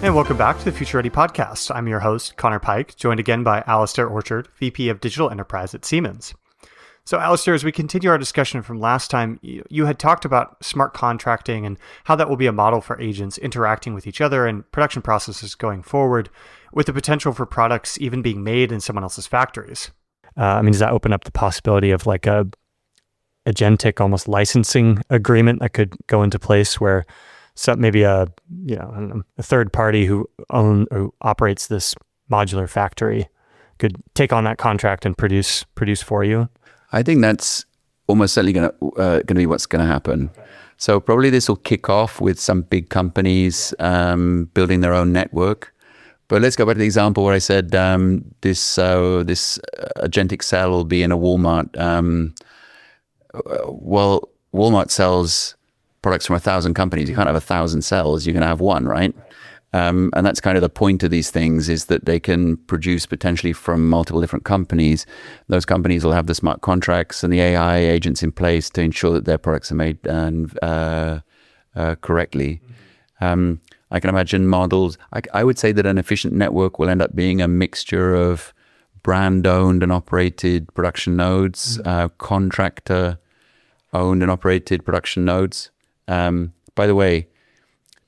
And welcome back to the Future Ready podcast. I'm your host, Conor Peick, joined again by Alastair Orchard, VP of Digital Enterprise at Siemens. So Alastair, as we continue our discussion from last time, you had talked about smart contracting and how that will be a model for agents interacting with each other and production processes going forward, with the potential for products even being made in someone else's factories. Does that open up the possibility of like a agentic almost licensing agreement that could go into place where maybe a third party who operates this modular factory could take on that contract and produce for you? I think that's almost certainly going to be what's going to happen. So probably this will kick off with some big companies building their own network. But let's go back to the example where I said this agentic cell will be in a Walmart. Well, Walmart sells products from 1,000 companies. You can't have 1,000 cells. You're going to have one, right? And that's kind of the point of these things, is that they can produce potentially from multiple different companies. Those companies will have the smart contracts and the AI agents in place to ensure that their products are made correctly. I can imagine models. I would say that an efficient network will end up being a mixture of brand-owned and operated production nodes, contractor-owned and operated production nodes. By the way,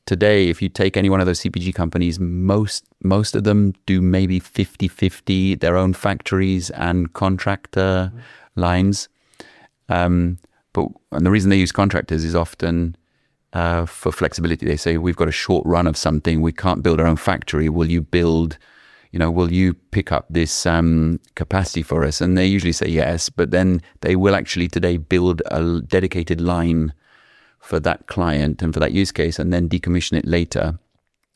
today, if you take any one of those CPG companies, most of them do maybe 50-50 their own factories and contractor lines. And the reason they use contractors is often for flexibility. They say, we've got a short run of something. We can't build our own factory. Will you pick up this capacity for us? And they usually say yes, but then they will actually today build a dedicated line for that client and for that use case, and then decommission it later.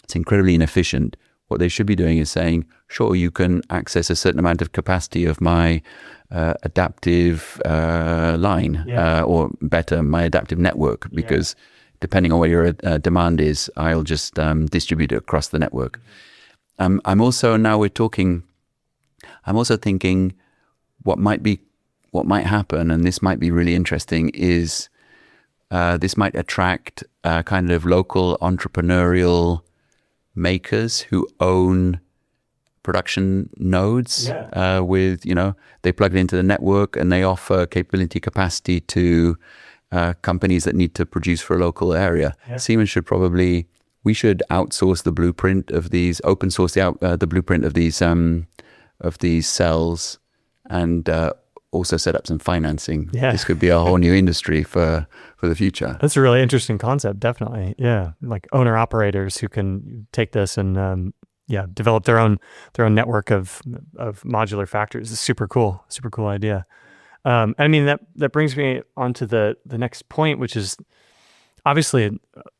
It's incredibly inefficient. What they should be doing is saying, sure, you can access a certain amount of capacity of my adaptive line, or better, my adaptive network, because depending on what your demand is, I'll just distribute it across the network. I'm also thinking what might happen, and this might be really interesting, is this might attract kind of local entrepreneurial makers who own production nodes. They plug it into the network and they offer capability capacity to companies that need to produce for a local area. Siemens we should outsource the blueprint of these, open source the blueprint of these cells, and also set up some financing. This could be a whole new industry for the future. That's a really interesting concept, definitely. Yeah, like owner operators who can take this and develop their own network of modular factories. It's super cool idea. That brings me on to the next point, which is obviously a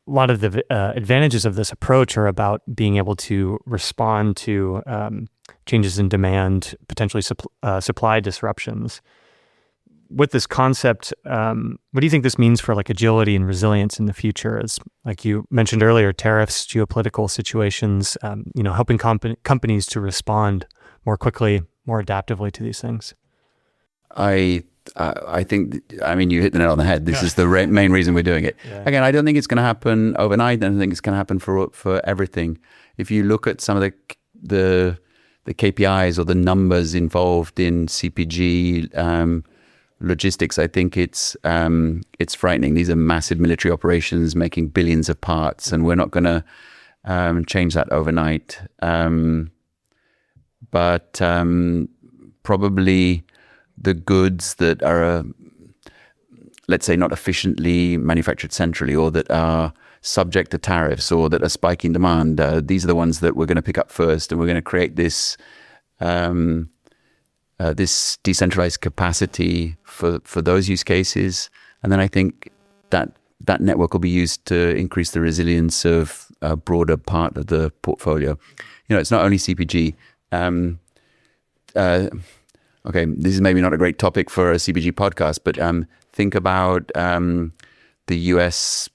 lot of the advantages of this approach are about being able to respond to changes in demand, potentially supply disruptions. With this concept, what do you think this means for like agility and resilience in the future? As like you mentioned earlier, tariffs, geopolitical situations, helping companies to respond more quickly, more adaptively to these things. I think, you hit the nail on the head. This is the main reason we're doing it. Again, I don't think it's going to happen overnight. I don't think it's going to happen for everything. If you look at some of the KPIs or the numbers involved in CPG logistics, I think it's frightening. These are massive military operations making billions of parts, and we're not going to change that overnight. But probably the goods that are, let's say, not efficiently manufactured centrally, or that are subject to tariffs, or that are spiking demand, these are the ones that we're going to pick up first, and we're going to create this decentralized capacity for those use cases. And then I think that network will be used to increase the resilience of a broader part of the portfolio. It's not only CPG. Okay, this is maybe not a great topic for a CPG podcast, but think about the US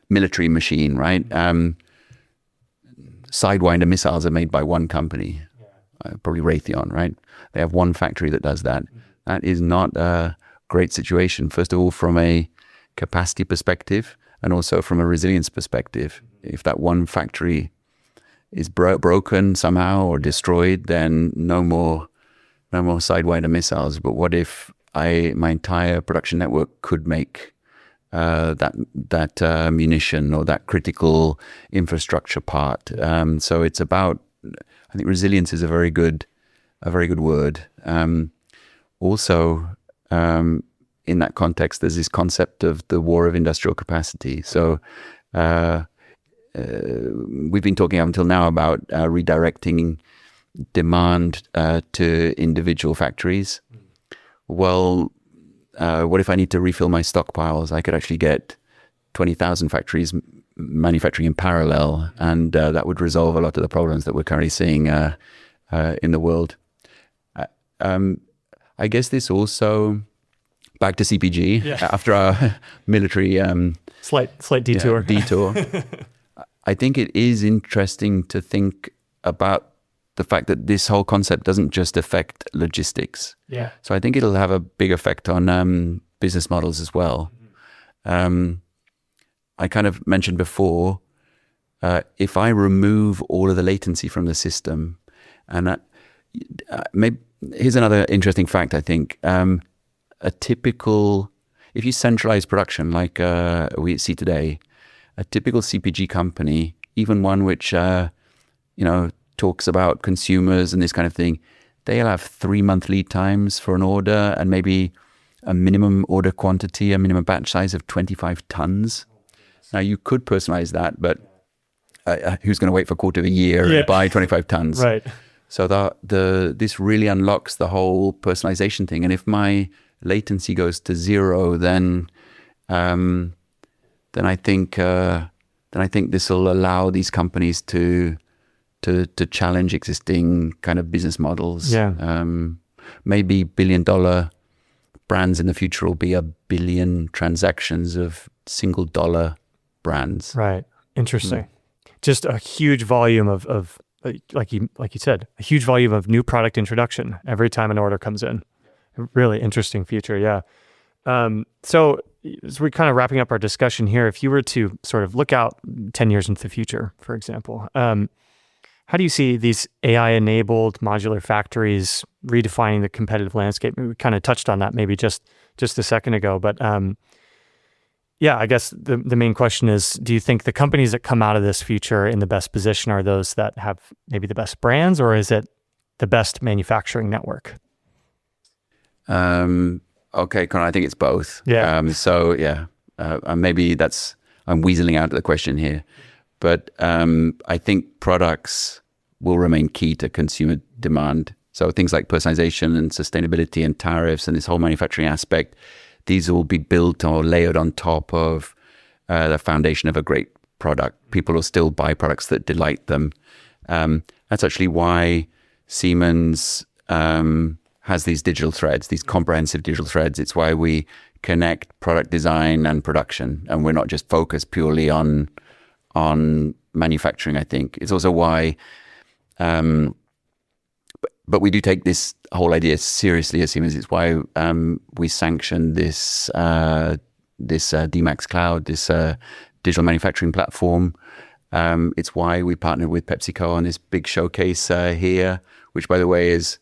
military machine, right? Sidewinder missiles are made by one company, probably Raytheon, right? They have one factory that does that. That is not a great situation, first of all, from a capacity perspective, and also from a resilience perspective. if that one factory is broken somehow or destroyed, then no more Sidewinder missiles. But what if my entire production network could make that munition or that critical infrastructure part? So it's about, I think resilience is a very good word. Also, in that context, there's this concept of the war of industrial capacity. So we've been talking up until now about redirecting demand to individual factories. Well, what if I need to refill my stockpiles? I could actually get 20,000 factories manufacturing in parallel, and that would resolve a lot of the problems that we're currently seeing in the world. I guess this also, back to CPG, after our military slight detour. I think it is interesting to think about the fact that this whole concept doesn't just affect logistics. Yeah. So I think it'll have a big effect on business models as well. I kind of mentioned before, if I remove all of the latency from the system, and here's another interesting fact, I think. If you centralize production like we see today, a typical CPG company, even one which talks about consumers and this kind of thing, they'll have 3-month lead times for an order and maybe a minimum order quantity, a minimum batch size of 25 tons. Now you could personalize that, but who's going to wait for a quarter of a year and buy 25 tons? Right. So this really unlocks the whole personalization thing. And if my latency goes to 0, then I think this will allow these companies to challenge existing kind of business models. Yeah. Maybe $1 billion brands in the future will be 1 billion transactions of single dollar brands. Right. Interesting. Just a huge volume of like you said, a huge volume of new product introduction every time an order comes in. A really interesting future. Yeah. So as we're kind of wrapping up our discussion here, if you were to sort of look out 10 years into the future, for example, how do you see these AI-enabled modular factories redefining the competitive landscape? We kind of touched on that maybe just a second ago, but I guess the main question is, do you think the companies that come out of this future in the best position are those that have maybe the best brands, or is it the best manufacturing network? Okay, Conor, I think it's both. Yeah. Maybe I'm weaseling out of the question here, but I think products will remain key to consumer demand. So things like personalization and sustainability and tariffs and this whole manufacturing aspect, these will be built or layered on top of the foundation of a great product. People will still buy products that delight them. That's actually why Siemens has these digital threads, these comprehensive digital threads. It's why we connect product design and production, and we're not just focused purely on manufacturing, I think. It's also why, but we do take this whole idea seriously at Siemens. It's why we sanctioned this DMAX Cloud, this digital manufacturing platform. It's why we partnered with PepsiCo on this big showcase here, which, by the way, is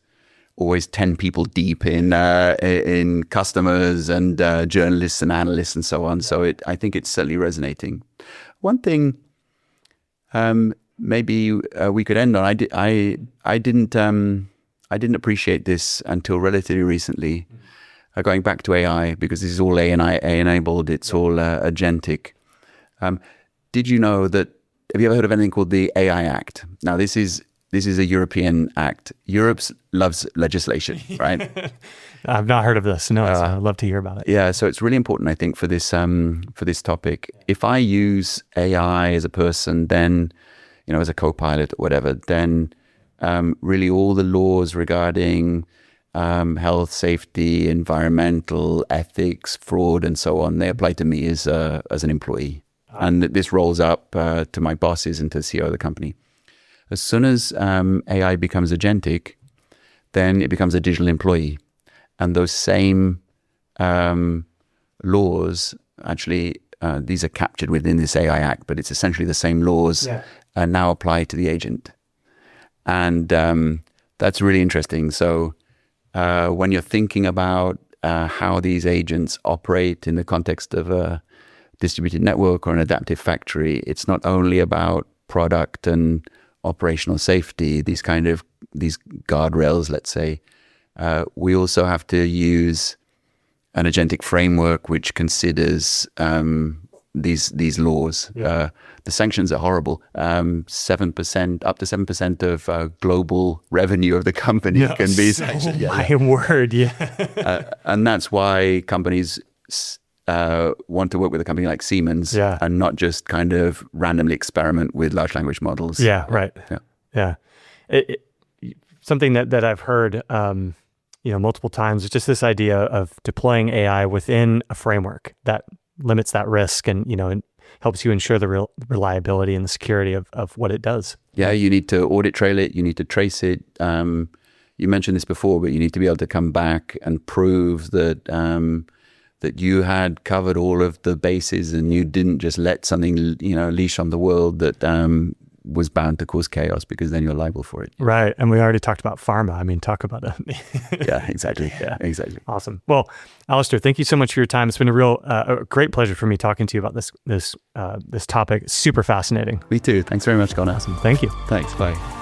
always 10 people deep in customers and journalists and analysts and so on. So I think it's certainly resonating. One thing maybe we could end on. I didn't appreciate this until relatively recently. Going back to AI, because this is all AI enabled. It's all agentic. Did you know that? Have you ever heard of anything called the AI Act? Now this is a European act. Europe loves legislation, right? I've not heard of this. No, so I'd love to hear about it. Yeah, so it's really important, I think, for this topic. If I use AI as a person, then as a co-pilot or whatever, then really all the laws regarding health, safety, environmental, ethics, fraud, and so on, they apply to me as an employee, and this rolls up to my bosses and to the CEO of the company. As soon as AI becomes agentic, then it becomes a digital employee. And those same laws actually these are captured within this AI Act, but it's essentially the same laws now apply to the agent. And that's really interesting. So when you're thinking about how these agents operate in the context of a distributed network or an adaptive factory, it's not only about product and operational safety, these guardrails, let's say. We also have to use an agentic framework which considers these laws. The sanctions are horrible. 7%, up to 7% of global revenue of the company can be sanctioned. My word, and that's why companies want to work with a company like Siemens and not just kind of randomly experiment with large language models. Yeah, right. Yeah. Something that I've heard multiple times is just this idea of deploying AI within a framework that limits that risk and helps you ensure the reliability and the security of what it does. Yeah, you need to audit trail it, you need to trace it. You mentioned this before, but you need to be able to come back and prove that that you had covered all of the bases and you didn't just let something leash on the world that was bound to cause chaos, because then you're liable for it. Right. And we already talked about pharma. I mean, talk about it. Yeah, exactly. Yeah, exactly. Awesome. Well, Alastair, thank you so much for your time. It's been a great pleasure for me talking to you about this topic. Super fascinating. Me too. Thanks very much, Conor. Awesome. Thank you. Thanks. Bye.